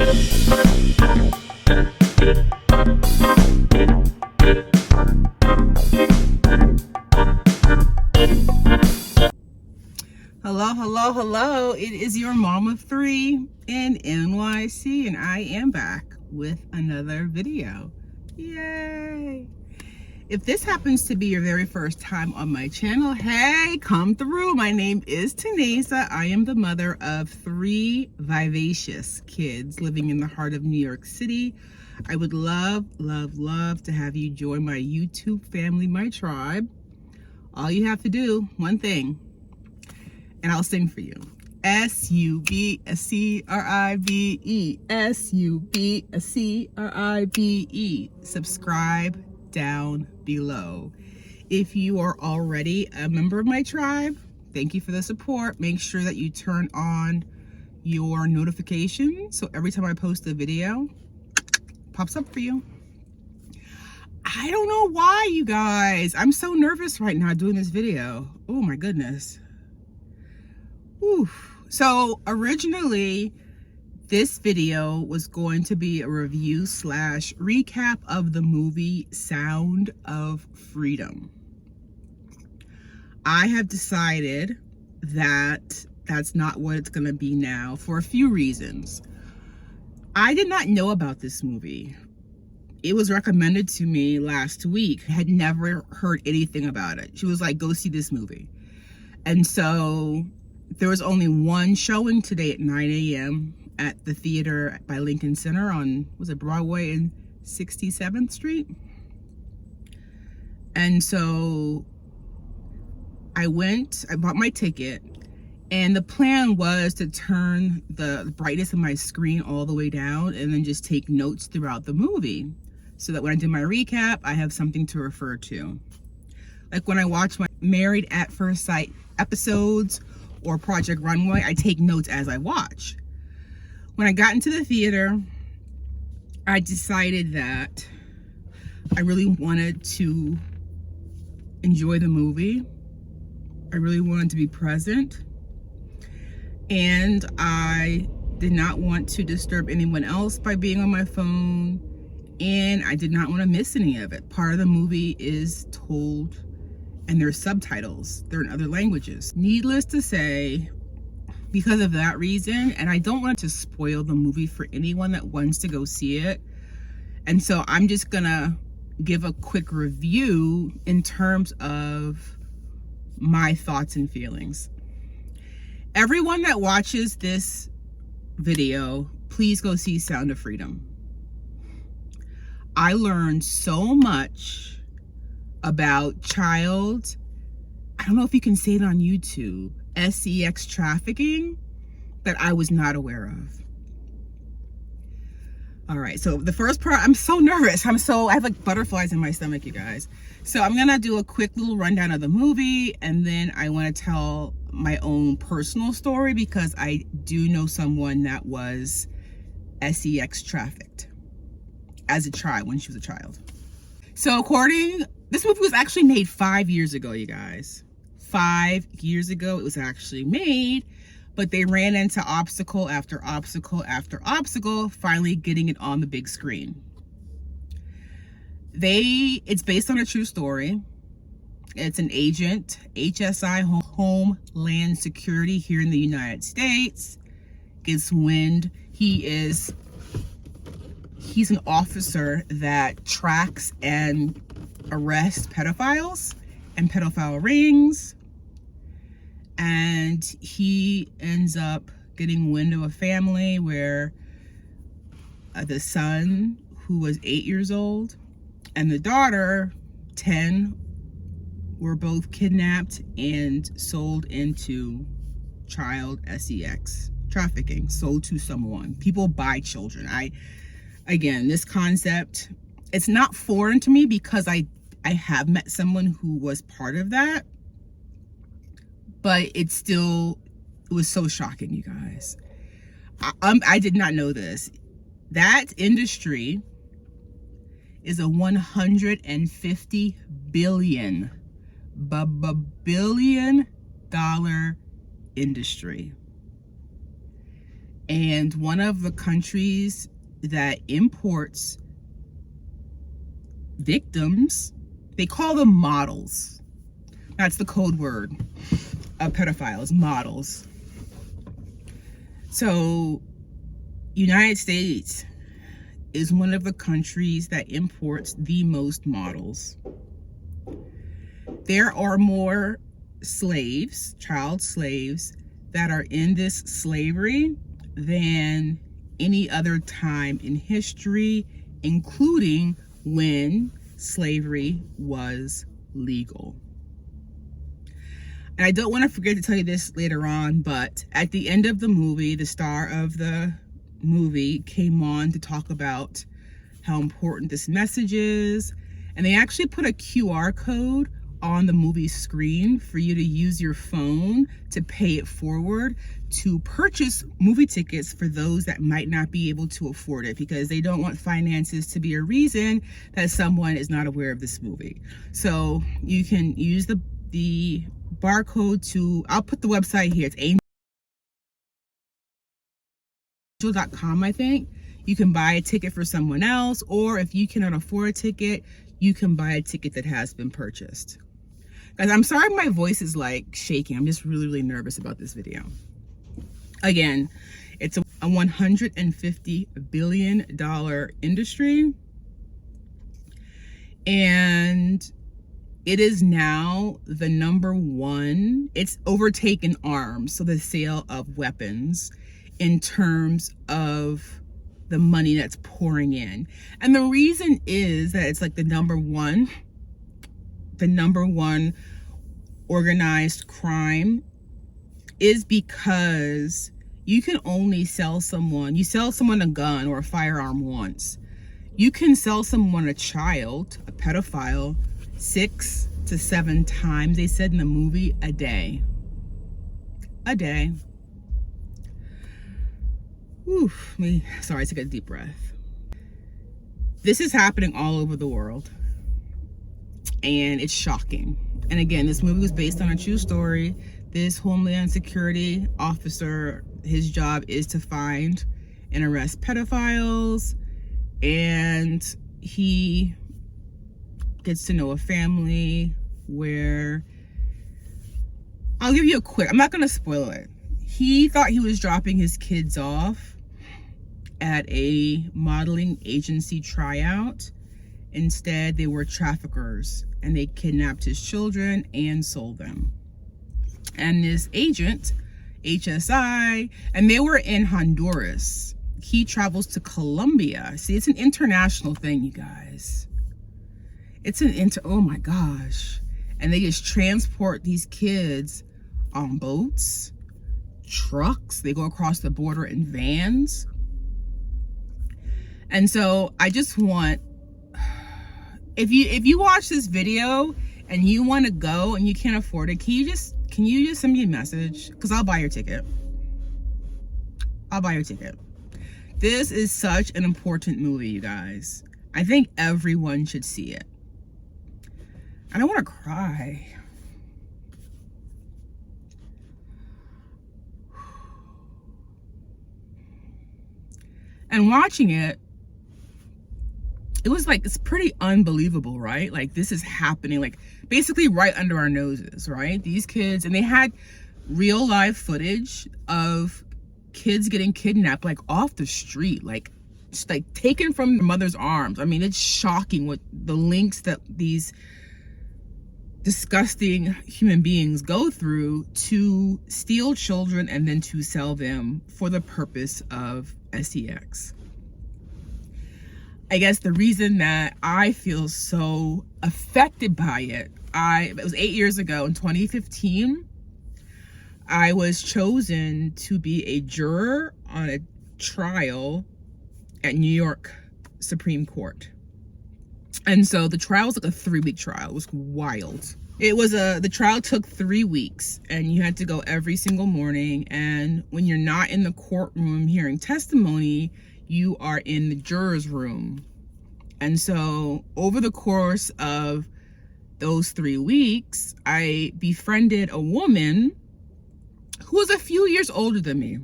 Hello, hello, hello. It is your mom of three in NYC, and I am back with another video. Yay! If this happens to be your very first time on my channel, hey, come through. My name is Tanesa. I am the mother of three vivacious kids living in the heart of New York City. I would love, love, love to have you join my YouTube family, my tribe. All you have to do, one thing, and I'll sing for you. S-U-B-C-R-I-B-E. S-U-B-C-R-I-B-E. Subscribe down below. If you are already a member of my tribe, thank you for the support. Make sure that you turn on your notifications so every time I post a video, pops up for you. I don't know why, you guys. I'm so nervous right now doing this video. Oh my goodness. Oof. So originally this video was going to be a review / recap of the movie Sound of Freedom. I have decided that that's not what it's going to be now for a few reasons. I did not know about this movie. It was recommended to me last week. I had never heard anything about it. She was like, go see this movie. And so there was only one showing today at 9 a.m. at the theater by Lincoln Center on, was it Broadway and 67th Street? And so I bought my ticket, and the plan was to turn the brightness of my screen all the way down and then just take notes throughout the movie so that when I do my recap, I have something to refer to. Like when I watch my Married at First Sight episodes or Project Runway, I take notes as I watch. When I got into the theater, I decided that I really wanted to enjoy the movie. I really wanted to be present. And I did not want to disturb anyone else by being on my phone. And I did not want to miss any of it. Part of the movie is told, and there's subtitles. They're in other languages. Needless to say, because of that reason, and I don't want to spoil the movie for anyone that wants to go see it. And so I'm just gonna give a quick review in terms of my thoughts and feelings. Everyone that watches this video, please go see Sound of Freedom. I learned so much about I don't know if you can say it on YouTube, s3x trafficking, that I was not aware of. All right, so the first part, I'm so nervous. I have like butterflies in my stomach, you guys. So I'm gonna do a quick little rundown of the movie, and then I wanna tell my own personal story because I do know someone that was s3x trafficked as a child, when she was a child. So this movie was actually made 5 years ago, you guys. 5 years ago it was actually made, but they ran into obstacle after obstacle after obstacle, finally getting it on the big screen. It's based on a true story. It's an agent, HSI, Homeland Security here in the United States, gets wind. He's an officer that tracks and arrests pedophiles and pedophile rings, and he ends up getting wind of a family where the son, who was 8 years old, and the daughter, 10, were both kidnapped and sold into child s3x trafficking, sold to someone. People buy children. Again, this concept, it's not foreign to me because I have met someone who was part of that, but it was so shocking, you guys. I did not know this. That industry is a $150 billion industry. And one of the countries that imports victims, they call them models. That's the code word of pedophiles, models. So United States is one of the countries that imports the most models. There are more slaves, child slaves, that are in this slavery than any other time in history, including when slavery was legal. And I don't want to forget to tell you this later on, but at the end of the movie, the star of the movie came on to talk about how important this message is. And they actually put a QR code on the movie screen for you to use your phone to pay it forward to purchase movie tickets for those that might not be able to afford it, because they don't want finances to be a reason that someone is not aware of this movie. So you can use the barcode to, I'll put the website here, it's angel.com, I think. You can buy a ticket for someone else, or if you cannot afford a ticket, you can buy a ticket that has been purchased. Guys, I'm sorry my voice is like shaking. I'm just really nervous about this video. Again, it's a $150 billion industry, and it is now the #1. It's overtaken arms, so the sale of weapons, in terms of the money that's pouring in. And the reason is that it's like the number one organized crime is because you can only sell someone a gun or a firearm once. You can sell someone a child, a pedophile, 6 to 7 times, they said in the movie, a day. Oof, sorry, take a deep breath. This is happening all over the world, and it's shocking. And again, this movie was based on a true story. This Homeland Security officer, his job is to find and arrest pedophiles, and he gets to know a family where, I'll give you a quick, I'm not going to spoil it. He thought he was dropping his kids off at a modeling agency tryout. Instead, they were traffickers, and they kidnapped his children and sold them. And this agent, HSI, and they were in Honduras. He travels to Colombia. See, it's an international thing, you guys. It's oh my gosh. And they just transport these kids on boats, trucks. They go across the border in vans. And so I just want, if you watch this video and you want to go and you can't afford it, can you just send me a message? Because I'll buy your ticket. This is such an important movie, you guys. I think everyone should see it. I don't want to cry. And watching it, it was like, it's pretty unbelievable, right? Like, this is happening, like, basically right under our noses, right? These kids, and they had real live footage of kids getting kidnapped, like, off the street, like, just like taken from their mother's arms. I mean, it's shocking what the links that these disgusting human beings go through to steal children and then to sell them for the purpose of s3x. I guess the reason that I feel so affected by it, it was 8 years ago in 2015, I was chosen to be a juror on a trial at New York Supreme Court. And so the trial was like a 3-week trial. It was wild. The trial took 3 weeks, and you had to go every single morning. And when you're not in the courtroom hearing testimony, you are in the juror's room. And so over the course of those 3 weeks, I befriended a woman who was a few years older than me.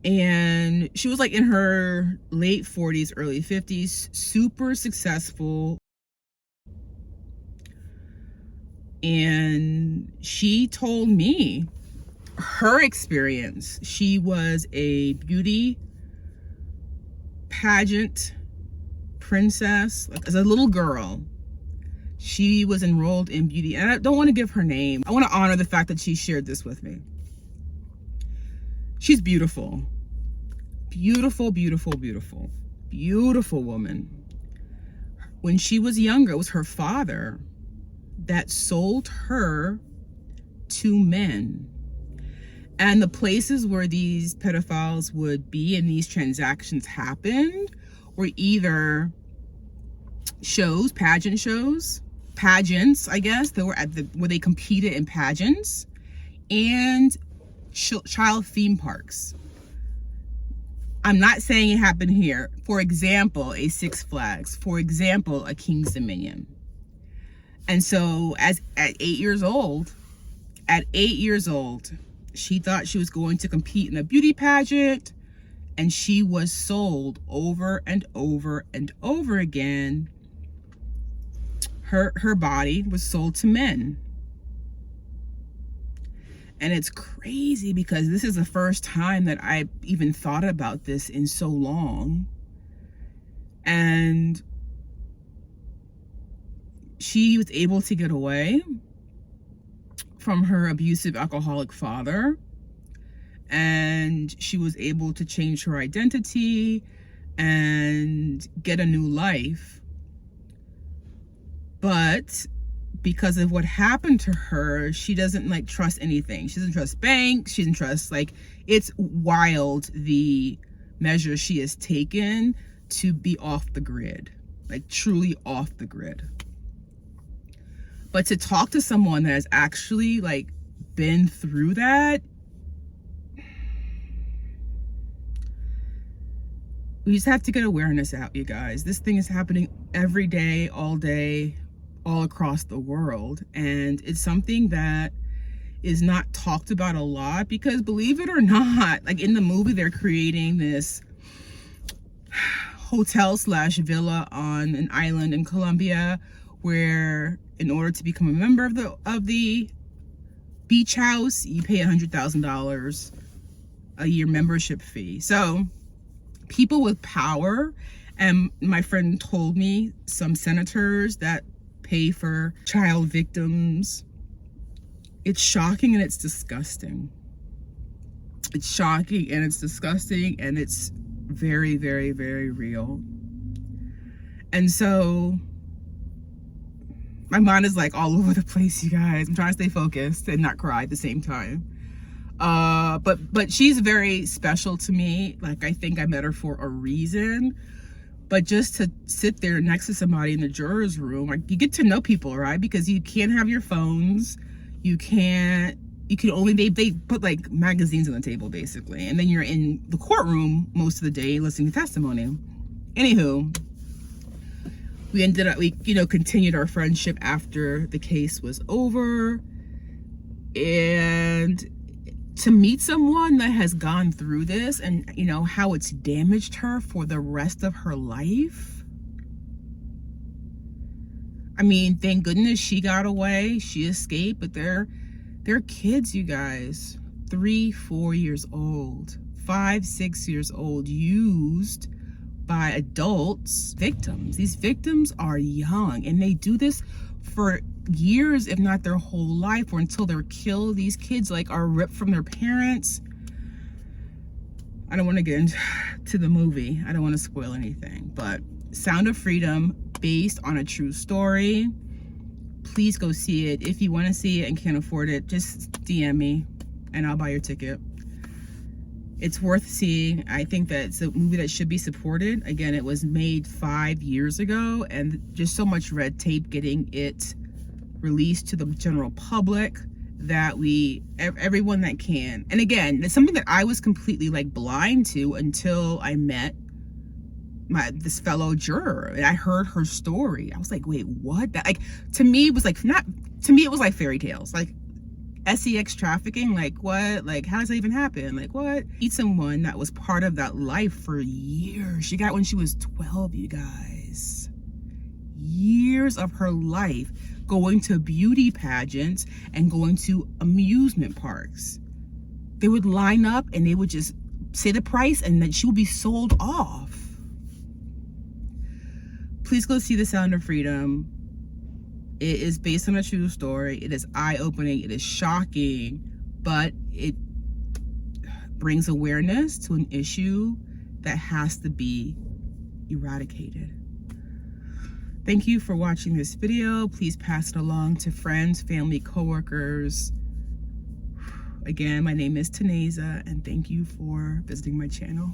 And she was like in her late 40s, early 50s, super successful. And she told me her experience. She was a beauty pageant princess. Like, as a little girl, she was enrolled in beauty. And I don't want to give her name. I want to honor the fact that she shared this with me. She's beautiful. Beautiful, beautiful, beautiful. Beautiful woman. When she was younger, it was her father that sold her to men. And the places where these pedophiles would be and these transactions happened were either shows, pageants, I guess. They were where they competed in pageants, and child theme parks. I'm not saying it happened here. For example, a Six Flags. For example, a King's Dominion. And so at 8 years old, she thought she was going to compete in a beauty pageant, and she was sold over and over and over again. Her body was sold to men. And it's crazy because this is the first time that I even thought about this in so long. And she was able to get away from her abusive alcoholic father. And she was able to change her identity and get a new life. But because of what happened to her, she doesn't like trust anything. She doesn't trust banks. She doesn't trust, like, it's wild the measures she has taken to be off the grid, like truly off the grid. But to talk to someone that has actually like been through that, we just have to get awareness out, you guys. This thing is happening every day, all across the world. And it's something that is not talked about a lot because, believe it or not, like in the movie, they're creating this hotel/villa on an island in Colombia where, in order to become a member of the beach house, you pay $100,000 a year membership fee. So people with power, and my friend told me some senators that pay for child victims. It's shocking and it's disgusting. It's shocking and it's disgusting, and it's very, very, very real. And so my mind is like all over the place, you guys. I'm trying to stay focused and not cry at the same time. But she's very special to me. Like, I think I met her for a reason. But just to sit there next to somebody in the juror's room, like, you get to know people, right? Because you can't have your phones. You can only, they put like magazines on the table basically. And then you're in the courtroom most of the day listening to testimony. Anywho, we continued our friendship after the case was over. And to meet someone that has gone through this and how it's damaged her for the rest of her life. I mean, thank goodness she got away, she escaped, but they're kids, you guys. 3, 4 years old, 5, 6 years old, used by adults, victims. These victims are young, and they do this for years, if not their whole life, or until they're killed. These kids like are ripped from their parents. I don't want to get into the movie. I don't want to spoil anything, but Sound of Freedom, based on a true story. Please go see it. If you want to see it and can't afford it, just DM me and I'll buy your ticket. It's worth seeing. I think that it's a movie that should be supported. Again, it was made 5 years ago, and just so much red tape getting it released to the general public that everyone that can. And again, it's something that I was completely like blind to until I met this fellow juror and I heard her story. I was like, wait, what? That, like, to me, it was like fairy tales. Like, s3x trafficking, like what? Like, how does that even happen? Like, what? Meet someone that was part of that life for years. She got when she was 12, you guys. Years of her life going to beauty pageants and going to amusement parks. They would line up and they would just say the price and then she would be sold off. Please go see The Sound of Freedom. It is based on a true story. It is eye-opening. It is shocking, but it brings awareness to an issue that has to be eradicated. Thank you for watching this video. Please pass it along to friends, family, coworkers. Again, my name is Taneza, and thank you for visiting my channel.